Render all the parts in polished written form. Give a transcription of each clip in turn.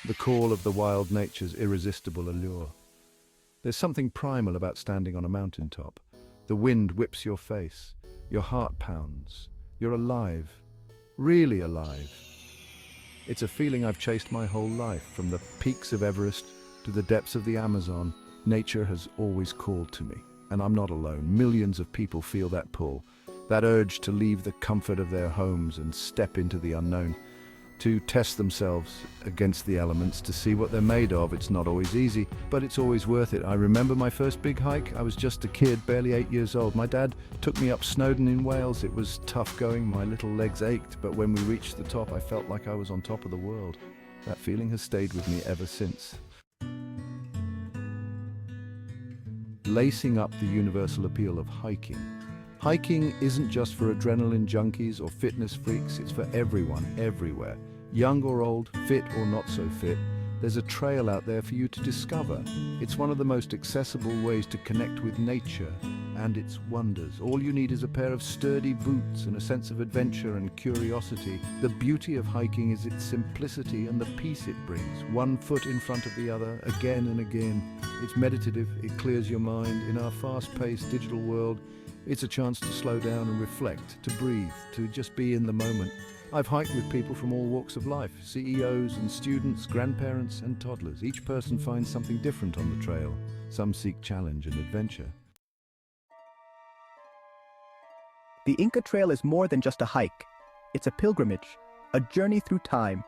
the call of the wild nature's irresistible allure. There's something primal about standing on a mountaintop. The wind whips your face, your heart pounds. You're alive, really alive. It's a feeling I've chased my whole life, from the peaks of Everest to the depths of the Amazon. Nature has always called to me, and I'm not alone. Millions of people feel that pull, that urge to leave the comfort of their homes and step into the unknown, to test themselves against the elements, to see what they're made of. It's not always easy, but it's always worth it. I remember my first big hike. I was just a kid, barely 8 years old. My dad took me up Snowdon in Wales. It was tough going, my little legs ached, but when we reached the top, I felt like I was on top of the world. That feeling has stayed with me ever since. Lacing up the universal appeal of hiking. Hiking isn't just for adrenaline junkies or fitness freaks, it's for everyone, everywhere. Young or old, fit or not so fit, there's a trail out there for you to discover. It's one of the most accessible ways to connect with nature and its wonders. All you need is a pair of sturdy boots and a sense of adventure and curiosity. The beauty of hiking is its simplicity and the peace it brings. One foot in front of the other, again and again. It's meditative, it clears your mind. In our fast-paced digital world, it's a chance to slow down and reflect, to breathe, to just be in the moment. I've hiked with people from all walks of life, CEOs and students, grandparents and toddlers. Each person finds something different on the trail. Some seek challenge and adventure. The Inca Trail is more than just a hike. It's a pilgrimage, a journey through time.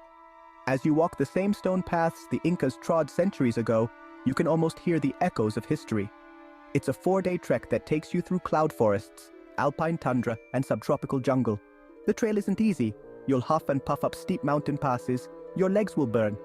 As you walk the same stone paths the Incas trod centuries ago, you can almost hear the echoes of history. It's a 4-day trek that takes you through cloud forests, alpine tundra, and subtropical jungle. The trail isn't easy. You'll huff and puff up steep mountain passes. Your legs will burn.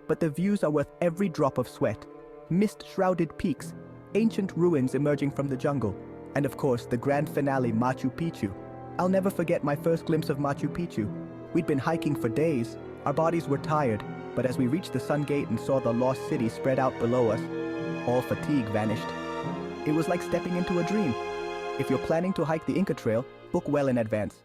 But the views are worth every drop of sweat. Mist-shrouded peaks, ancient ruins emerging from the jungle, and of course the grand finale, Machu Picchu. I'll never forget my first glimpse of Machu Picchu. We'd been hiking for days. Our bodies were tired, but as we reached the sun gate and saw the lost city spread out below us, all fatigue vanished. It was like stepping into a dream. If you're planning to hike the Inca Trail, book well in advance.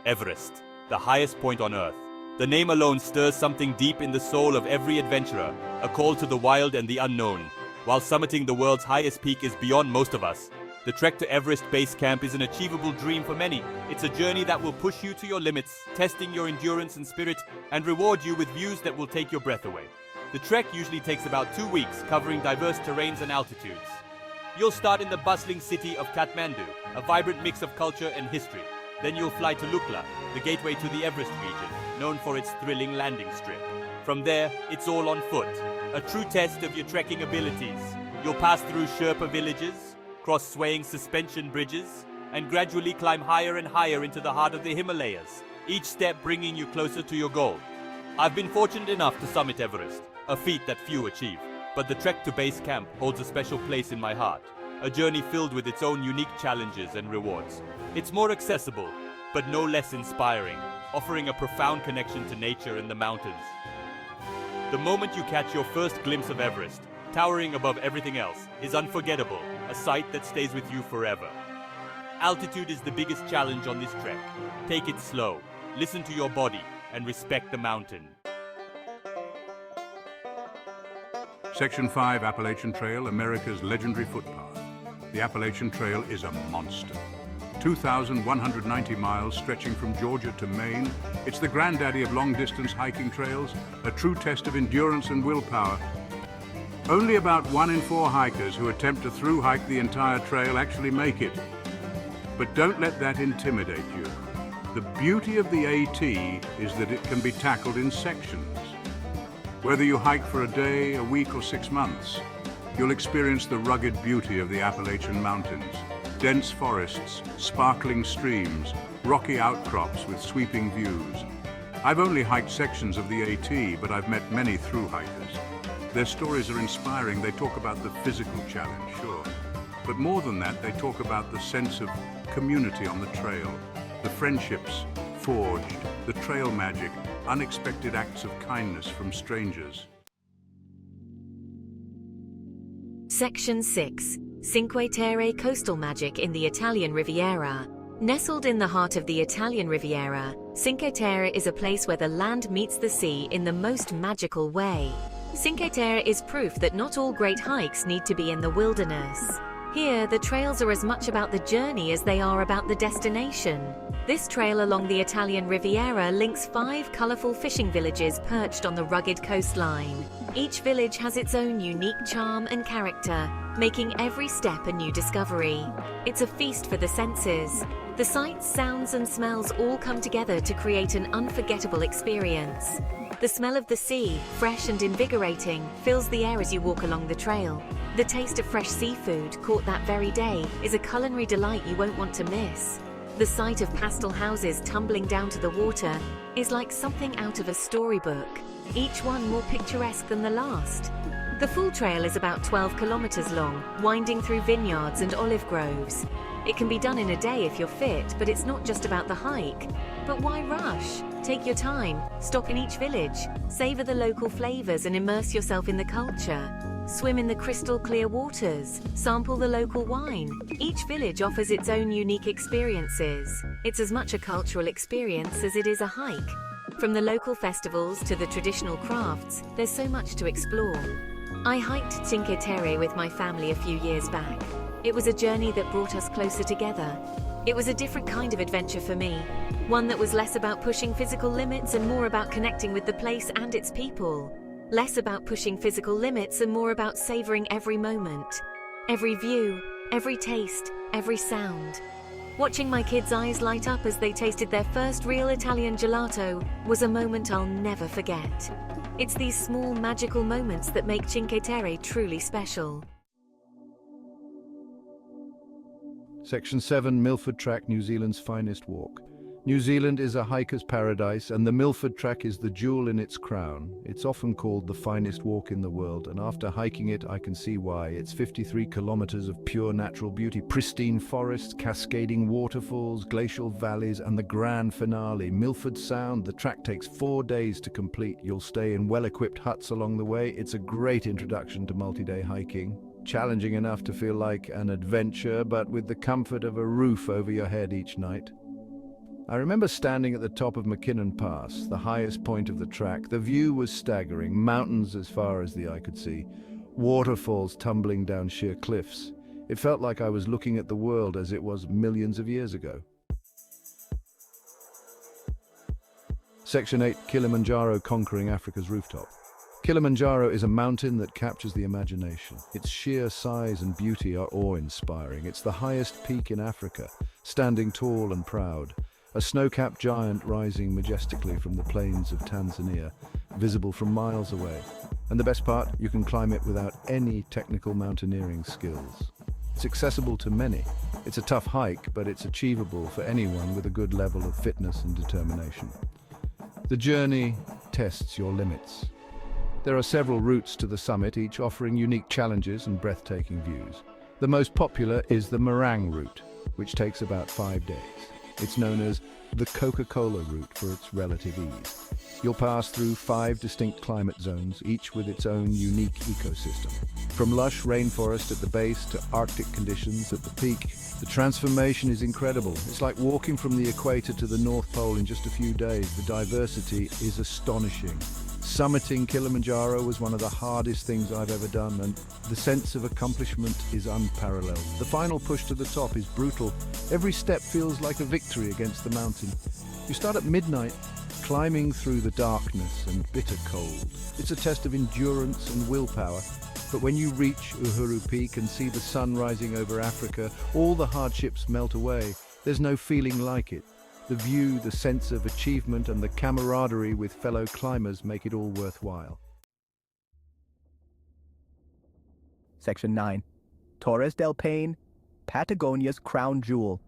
Everest, the highest point on Earth. The name alone stirs something deep in the soul of every adventurer, a call to the wild and the unknown. While summiting the world's highest peak is beyond most of us, the trek to Everest Base Camp is an achievable dream for many. It's a journey that will push you to your limits, testing your endurance and spirit, and reward you with views that will take your breath away. The trek usually takes about 2 weeks, covering diverse terrains and altitudes. You'll start in the bustling city of Kathmandu, a vibrant mix of culture and history. Then you'll fly to Lukla, the gateway to the Everest region, known for its thrilling landing strip. From there, it's all on foot, a true test of your trekking abilities. You'll pass through Sherpa villages, cross swaying suspension bridges, and gradually climb higher and higher into the heart of the Himalayas, each step bringing you closer to your goal. I've been fortunate enough to summit Everest, a feat that few achieve, but the trek to base camp holds a special place in my heart, a journey filled with its own unique challenges and rewards. It's more accessible, but no less inspiring, offering a profound connection to nature and the mountains. The moment you catch your first glimpse of Everest, towering above everything else, is unforgettable, a sight that stays with you forever. Altitude is the biggest challenge on this trek. Take it slow, listen to your body, and respect the mountain. Section 5 Appalachian Trail, America's legendary footpath. The Appalachian Trail is a monster. 2,190 miles stretching from Georgia to Maine, it's the granddaddy of long-distance hiking trails, a true test of endurance and willpower. Only about 1 in 4 hikers who attempt to thru-hike the entire trail actually make it. But don't let that intimidate you. The beauty of the AT is that it can be tackled in sections. Whether you hike for a day, a week, or 6 months, you'll experience the rugged beauty of the Appalachian Mountains. Dense forests, sparkling streams, rocky outcrops with sweeping views. I've only hiked sections of the AT, but I've met many thru-hikers. Their stories are inspiring. They talk about the physical challenge, sure. But more than that, they talk about the sense of community on the trail, the friendships forged, the trail magic, unexpected acts of kindness from strangers. Section 6. Cinque Terre coastal magic in the Italian Riviera. Nestled in the heart of the Italian Riviera, Cinque Terre is a place where the land meets the sea in the most magical way. Cinque Terre is proof that not all great hikes need to be in the wilderness. Here, the trails are as much about the journey as they are about the destination. This trail along the Italian Riviera links 5 colorful fishing villages perched on the rugged coastline. Each village has its own unique charm and character, making every step a new discovery. It's a feast for the senses. The sights, sounds, and smells all come together to create an unforgettable experience. The smell of the sea, fresh and invigorating, fills the air as you walk along the trail. The taste of fresh seafood, caught that very day, is a culinary delight you won't want to miss. The sight of pastel houses tumbling down to the water is like something out of a storybook, each one more picturesque than the last. The full trail is about 12 kilometers long, winding through vineyards and olive groves. It can be done in a day if you're fit, but it's not just about the hike. But why rush? Take your time, stop in each village, savor the local flavors and immerse yourself in the culture. Swim in the crystal clear waters, sample the local wine. Each village offers its own unique experiences. It's as much a cultural experience as it is a hike. From the local festivals to the traditional crafts, there's so much to explore. I hiked Cinque Terre with my family a few years back. It was a journey that brought us closer together. It was a different kind of adventure for me, one that was less about pushing physical limits and more about connecting with the place and its people. Less about pushing physical limits and more about savoring every moment, every view, every taste, every sound. Watching my kids' eyes light up as they tasted their first real Italian gelato was a moment I'll never forget. It's these small magical moments that make Cinque Terre truly special. Section 7, Milford Track, New Zealand's finest walk. New Zealand is a hiker's paradise, and the Milford Track is the jewel in its crown. It's often called the finest walk in the world, and after hiking it, I can see why. It's 53 kilometers of pure natural beauty, pristine forests, cascading waterfalls, glacial valleys, and the grand finale, Milford Sound. The track takes 4 days to complete. You'll stay in well-equipped huts along the way. It's a great introduction to multi-day hiking. Challenging enough to feel like an adventure, but with the comfort of a roof over your head each night. I remember standing at the top of McKinnon Pass, the highest point of the track. The view was staggering, mountains as far as the eye could see, waterfalls tumbling down sheer cliffs. It felt like I was looking at the world as it was millions of years ago. Section 8, Kilimanjaro, conquering Africa's rooftop. Kilimanjaro is a mountain that captures the imagination. Its sheer size and beauty are awe-inspiring. It's the highest peak in Africa, standing tall and proud. A snow-capped giant rising majestically from the plains of Tanzania, visible from miles away. And the best part, you can climb it without any technical mountaineering skills. It's accessible to many. It's a tough hike, but it's achievable for anyone with a good level of fitness and determination. The journey tests your limits. There are several routes to the summit, each offering unique challenges and breathtaking views. The most popular is the Meringue route, which takes about 5 days. It's known as the Coca-Cola route for its relative ease. You'll pass through 5 distinct climate zones, each with its own unique ecosystem. From lush rainforest at the base to Arctic conditions at the peak, the transformation is incredible. It's like walking from the equator to the North Pole in just a few days. The diversity is astonishing. Summiting Kilimanjaro was one of the hardest things I've ever done, and the sense of accomplishment is unparalleled. The final push to the top is brutal. Every step feels like a victory against the mountain. You start at midnight, climbing through the darkness and bitter cold. It's a test of endurance and willpower. But when you reach Uhuru Peak and see the sun rising over Africa, all the hardships melt away. There's no feeling like it. The view, the sense of achievement, and the camaraderie with fellow climbers make it all worthwhile. Section 9. Torres del Paine, Patagonia's crown jewel.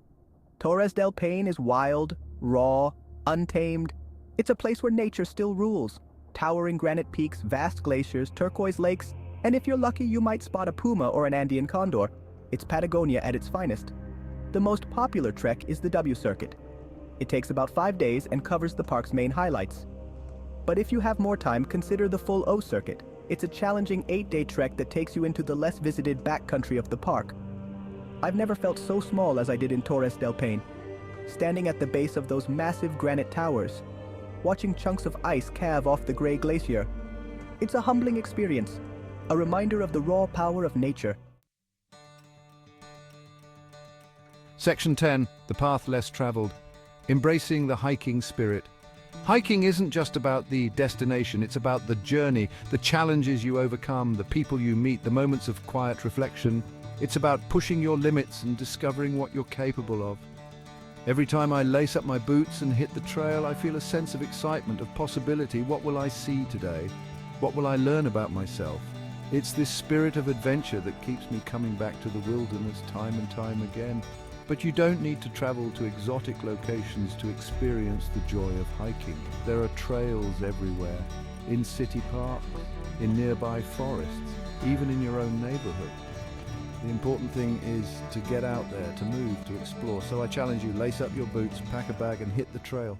Torres del Paine is wild, raw, untamed. It's a place where nature still rules. Towering granite peaks, vast glaciers, turquoise lakes, and if you're lucky, you might spot a puma or an Andean condor. It's Patagonia at its finest. The most popular trek is the W Circuit. It takes about 5 days and covers the park's main highlights. But if you have more time, consider the full O Circuit. It's a challenging 8-day trek that takes you into the less visited backcountry of the park. I've never felt so small as I did in Torres del Paine. standing at the base of those massive granite towers, watching chunks of ice calve off the gray glacier. It's a humbling experience, a reminder of the raw power of nature. Section 10, the path less traveled. Embracing the hiking spirit. Hiking isn't just about the destination, it's about the journey, the challenges you overcome, the people you meet, the moments of quiet reflection. It's about pushing your limits and discovering what you're capable of. Every time I lace up my boots and hit the trail, I feel a sense of excitement, of possibility. What will I see today? What will I learn about myself? It's this spirit of adventure that keeps me coming back to the wilderness time and time again. But you don't need to travel to exotic locations to experience the joy of hiking. There are trails everywhere, in city parks, in nearby forests, even in your own neighborhood. The important thing is to get out there, to move, to explore. So I challenge you, lace up your boots, pack a bag and hit the trail.